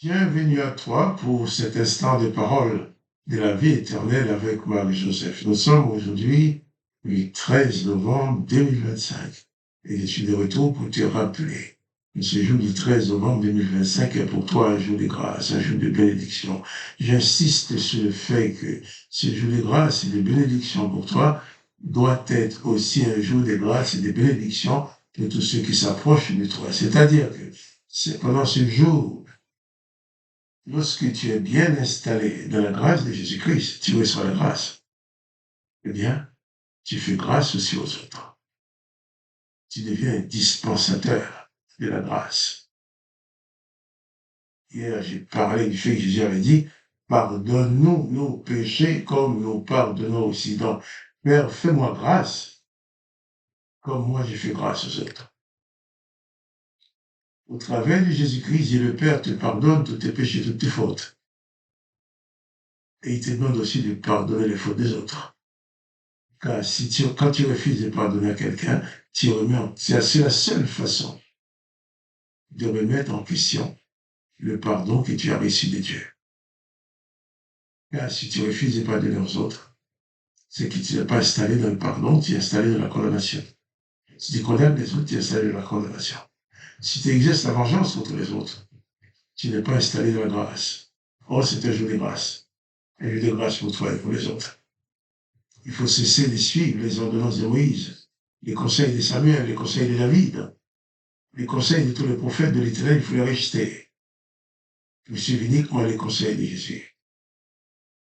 Bienvenue à toi pour cet instant de parole de la vie éternelle avec Marie-Joseph. Nous sommes aujourd'hui le 13 novembre 2025 et je suis de retour pour te rappeler que ce jour du 13 novembre 2025 est pour toi un jour de grâce, un jour de bénédiction. J'insiste sur le fait que ce jour de grâce et de bénédiction pour toi doit être aussi un jour de grâce et de bénédiction pour tous ceux qui s'approchent de toi. C'est-à-dire que c'est pendant ce jour, lorsque tu es bien installé dans la grâce de Jésus-Christ, tu reçois la grâce. Eh bien, tu fais grâce aussi aux autres. Tu deviens un dispensateur de la grâce. Hier, j'ai parlé du fait que Jésus avait dit, pardonne-nous nos péchés comme nous pardonnons aussi. Donc, Père, fais-moi grâce comme moi j'ai fait grâce aux autres. Au travers de Jésus-Christ, Dieu le Père te pardonne tous tes péchés, toutes tes fautes. Et il te demande aussi de pardonner les fautes des autres. Car quand tu refuses de pardonner à quelqu'un, c'est la seule façon de remettre en question le pardon que tu as reçu de Dieu. Car si tu refuses de pardonner aux autres, c'est que tu n'es pas installé dans le pardon, tu es installé dans la condamnation. Si tu condamnes les autres, tu es installé dans la condamnation. Si tu exerces la vengeance contre les autres, tu n'es pas installé dans la grâce. Or, c'est un jour de grâce. Un jour de grâce pour toi et pour les autres. Il faut cesser de suivre les ordonnances de Moïse, les conseils de Samuel, les conseils de David, les conseils de tous les prophètes de l'Éternel, il faut les rejeter. Il faut suivre uniquement les conseils de Jésus.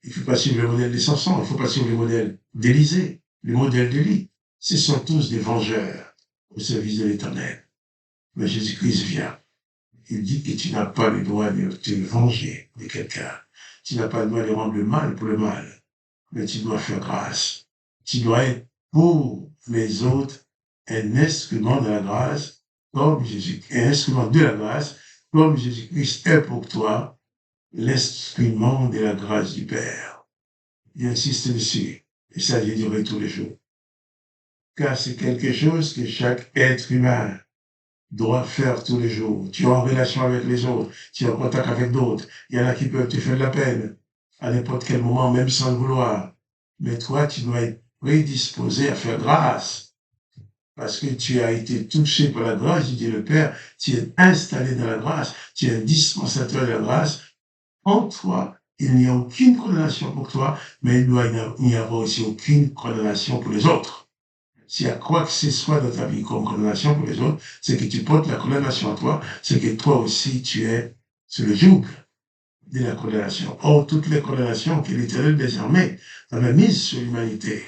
Il ne faut pas suivre le modèle de Samson, il ne faut pas suivre le modèle d'Élisée, le modèle d'Élie. Ce sont tous des vengeurs au service de l'Éternel. Mais Jésus-Christ vient. Il dit que tu n'as pas le droit de te venger de quelqu'un. Tu n'as pas le droit de rendre le mal pour le mal. Mais tu dois faire grâce. Tu dois être pour les autres un instrument de la grâce, comme Jésus, un instrument de la grâce, comme Jésus-Christ est pour toi l'instrument de la grâce du Père. J'insiste dessus, et ça je dirai tous les jours. Car c'est quelque chose que chaque être humain doit faire tous les jours. Tu es en relation avec les autres, tu es en contact avec d'autres. Il y en a qui peuvent te faire de la peine à n'importe quel moment, même sans le vouloir. Mais toi, tu dois être prédisposé à faire grâce. Parce que tu as été touché par la grâce du Dieu le Père, tu es installé dans la grâce, tu es un dispensateur de la grâce. En toi, il n'y a aucune condamnation pour toi, mais il doit n'y avoir aussi aucune condamnation pour les autres. S'il y a quoi que ce soit dans ta vie comme condamnation pour les autres, c'est que tu portes la condamnation à toi, c'est que toi aussi tu es sur le joug de la condamnation. Or, toutes les condamnations que l'Éternel désormais avait mises sur l'humanité,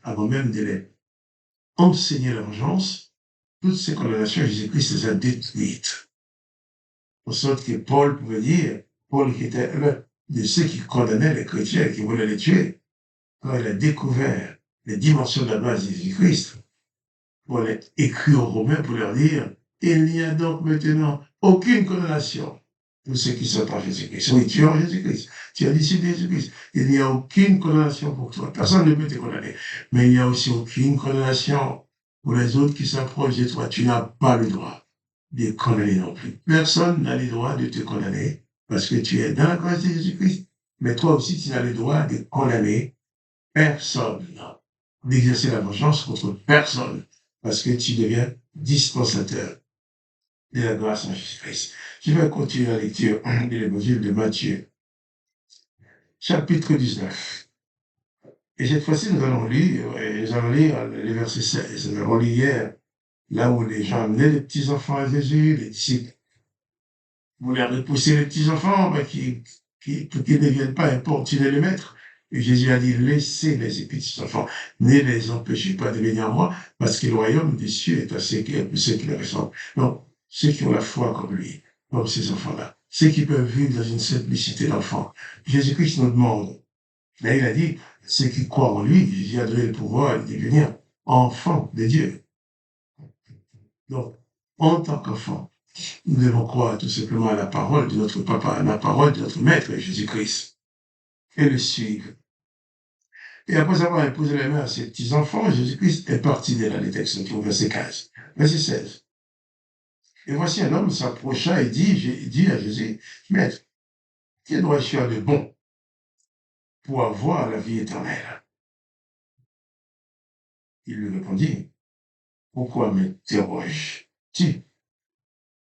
avant même de les enseigner la vengeance, toutes ces condamnations, Jésus-Christ les a détruites. En sorte que Paul pouvait dire, Paul qui était un de ceux qui condamnaient les chrétiens, qui voulaient les tuer, quand il a découvert les dimensions de la grâce de Jésus-Christ, Paul a écrit aux Romains pour leur dire, il n'y a donc maintenant aucune condamnation pour ceux qui sont en Jésus-Christ. Oui, tu es en Jésus-Christ, tu es disciple de Jésus-Christ. Il n'y a aucune condamnation pour toi. Personne ne peut te condamner. Mais il n'y a aussi aucune condamnation pour les autres qui s'approchent de toi. Tu n'as pas le droit de condamner non plus. Personne n'a le droit de te condamner parce que tu es dans la grâce de Jésus-Christ. Mais toi aussi, tu n'as le droit de condamner personne, d'exercer la vengeance contre personne, parce que tu deviens dispensateur de la grâce en Jésus-Christ. Je vais continuer la lecture de l'évangile de Matthieu, chapitre 19. Et cette fois-ci, nous allons lire les versets 16. Nous avons lu hier, là où les gens amenaient les petits-enfants à Jésus, les disciples voulaient repousser les petits-enfants, pour qu'ils ne viennent pas importuner le maître. Et Jésus a dit, laissez les petits-enfants, ne les empêchez pas de venir à moi, parce que le royaume des cieux est à ceux qui les ressemblent. Donc, ceux qui ont la foi comme lui, comme ces enfants-là, ceux qui peuvent vivre dans une simplicité d'enfant. Jésus-Christ nous demande, là il a dit, ceux qui croient en lui, Jésus a donné le pouvoir de devenir enfants de Dieu. Donc, en tant qu'enfant, nous devons croire tout simplement à la parole de notre papa, à la parole de notre maître, Jésus-Christ, et le suivre. Et après avoir imposé les mains à ses petits-enfants, Jésus-Christ est parti de là, les textes au verset 15. Verset 16. Et voici un homme s'approcha et dit à Jésus, Maître, que dois-je faire de bon pour avoir la vie éternelle? Il lui répondit, pourquoi m'interroges-tu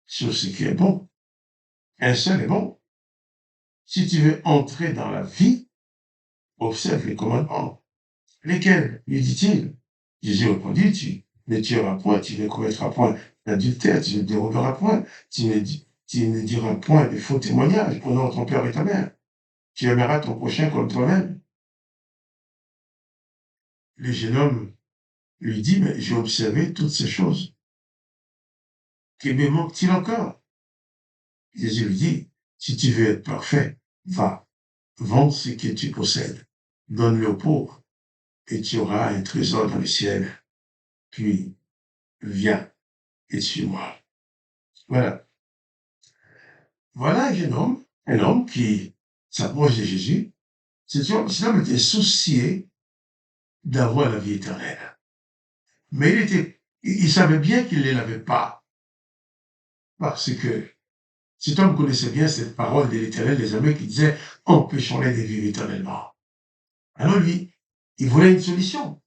sur ce qui est bon? Un seul est bon. Si tu veux entrer dans la vie, observe les commandements. Lesquels? Lui dit-il. Jésus répondit, tu ne tueras point, tu ne commettras point d'adultère, tu ne déroberas point, tu ne diras point de faux témoignages au nom de ton père et ta mère. Tu aimeras ton prochain comme toi-même. Le jeune homme lui dit, mais j'ai observé toutes ces choses. Que me manque-t-il encore? Jésus lui dit, si tu veux être parfait, va, vends ce que tu possèdes, donne-le aux pauvres, et tu auras un trésor dans le ciel. Puis, viens et suis-moi. Voilà. Voilà un homme qui s'approche de Jésus. Cet homme était soucié d'avoir la vie éternelle. Mais il savait bien qu'il ne l'avait pas. Parce que cet homme connaissait bien cette parole de l'Éternel des armées qui disait « Empêchons-les de vivre éternellement ». Alors lui, il voulait une solution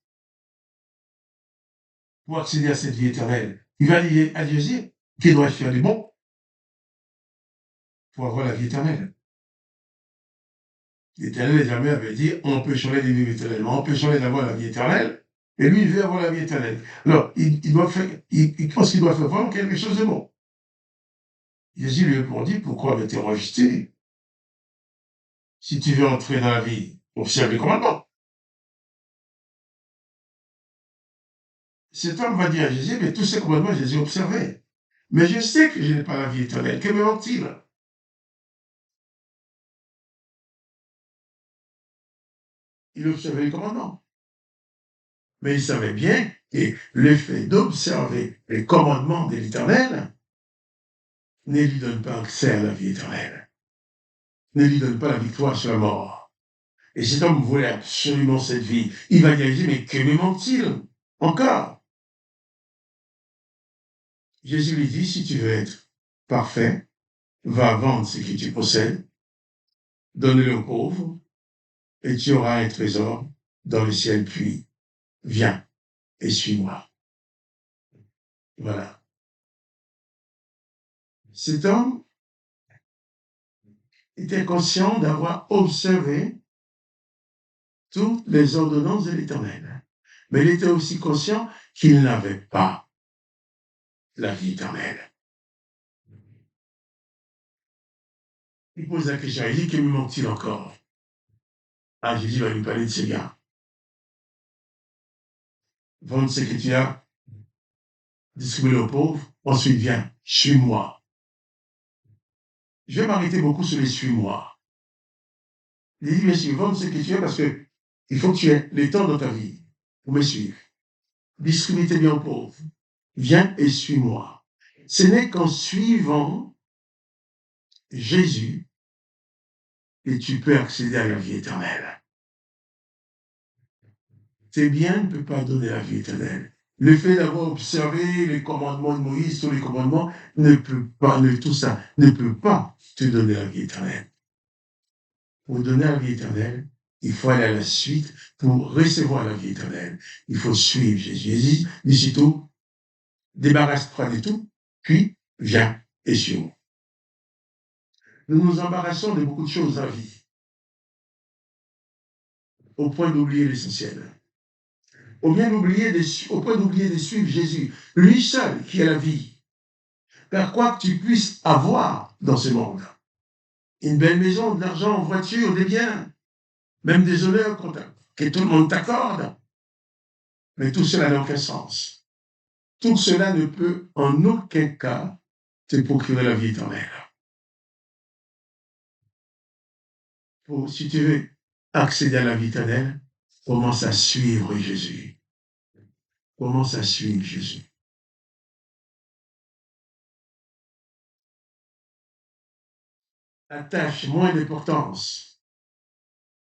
pour accéder à cette vie éternelle. Il va dire à Jésus, que dois-je faire de bon pour avoir la vie éternelle? L'Éternel des armées avait dit, empêchons-les de vivre éternellement, empêchons-les d'avoir la vie éternelle, et lui, il veut avoir la vie éternelle. Alors, il pense qu'il doit faire vraiment quelque chose de bon. Jésus lui répondit, pourquoi m'interroges-tu? Si tu veux entrer dans la vie, observe les commandements. Cet homme va dire à Jésus, mais tous ces commandements, je les ai observés. Mais je sais que je n'ai pas la vie éternelle. Que me manque-t-il? Il observait les commandements. Mais il savait bien que le fait d'observer les commandements de l'Éternel ne lui donne pas accès à la vie éternelle, ne lui donne pas la victoire sur la mort. Et cet homme voulait absolument cette vie. Il va dire, mais que me manque-t-il encore? Jésus lui dit, si tu veux être parfait, va vendre ce que tu possèdes, donne-le aux pauvres, et tu auras un trésor dans le ciel, puis viens et suis-moi. Voilà. Cet homme était conscient d'avoir observé toutes les ordonnances de l'Éternel. Mais il était aussi conscient qu'il n'avait pas la vie éternelle. Il pose la question, il dit, que me manque-t-il encore? Ah, Jésus va lui parler de ce gars. Vendre ce que tu as, distribuer aux pauvres, ensuite viens, suis-moi. Je vais m'arrêter beaucoup sur les suis-moi. Il dit, mais vendre ce que tu as parce que il faut que tu aies le temps dans ta vie pour me suivre. Distribue tes biens aux pauvres. Viens et suis-moi. Ce n'est qu'en suivant Jésus que tu peux accéder à la vie éternelle. Tes biens ne peuvent pas donner la vie éternelle. Le fait d'avoir observé les commandements de Moïse, tous les commandements, tout ça ne peut pas te donner la vie éternelle. Pour donner la vie éternelle, il faut aller à la suite pour recevoir la vie éternelle. Il faut suivre Jésus. Jésus dit surtout, débarrasse-toi de tout, puis viens et suis-moi. Nous nous embarrassons de beaucoup de choses dans la vie, au point d'oublier l'essentiel. Au point d'oublier de suivre Jésus, lui seul qui est la vie. Car quoi que tu puisses avoir dans ce monde, une belle maison, de l'argent, une voiture, des biens, même des honneurs que tout le monde t'accorde, mais tout cela n'a aucun sens. Tout cela ne peut en aucun cas te procurer la vie éternelle. Si tu veux accéder à la vie éternelle, commence à suivre Jésus. Commence à suivre Jésus. Attache moins d'importance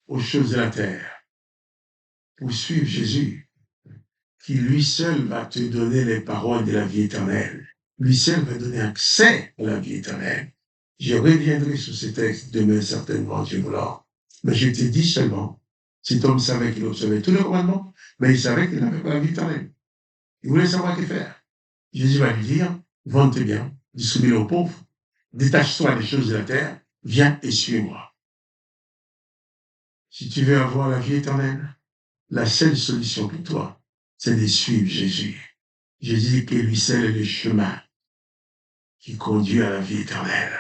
aux choses de la terre pour suivre Jésus, qui lui seul va te donner les paroles de la vie éternelle. lui seul va donner accès à la vie éternelle. Je reviendrai sur ces textes demain certainement, Dieu voulant. Mais je te dis seulement, cet homme savait qu'il observait tous les commandements, mais il savait qu'il n'avait pas la vie éternelle. Il voulait savoir que faire. Jésus va lui dire, vends tes biens, distribue-les aux pauvres, détache-toi des choses de la terre, viens et suis-moi. Si tu veux avoir la vie éternelle, la seule solution pour toi, c'est de suivre Jésus. Jésus dit que lui seul est le chemin qui conduit à la vie éternelle.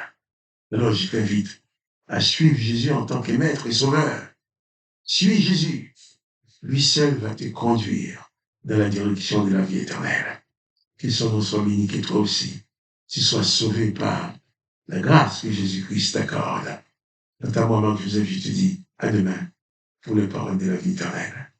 Alors je t'invite à suivre Jésus en tant que maître et sauveur. Suis Jésus. Lui seul va te conduire dans la direction de la vie éternelle. Que son nom soit béni, que toi aussi, tu sois sauvé par la grâce que Jésus-Christ t'accorde. Dans ta moment que je vous invite, je te dis à demain pour les paroles de la vie éternelle.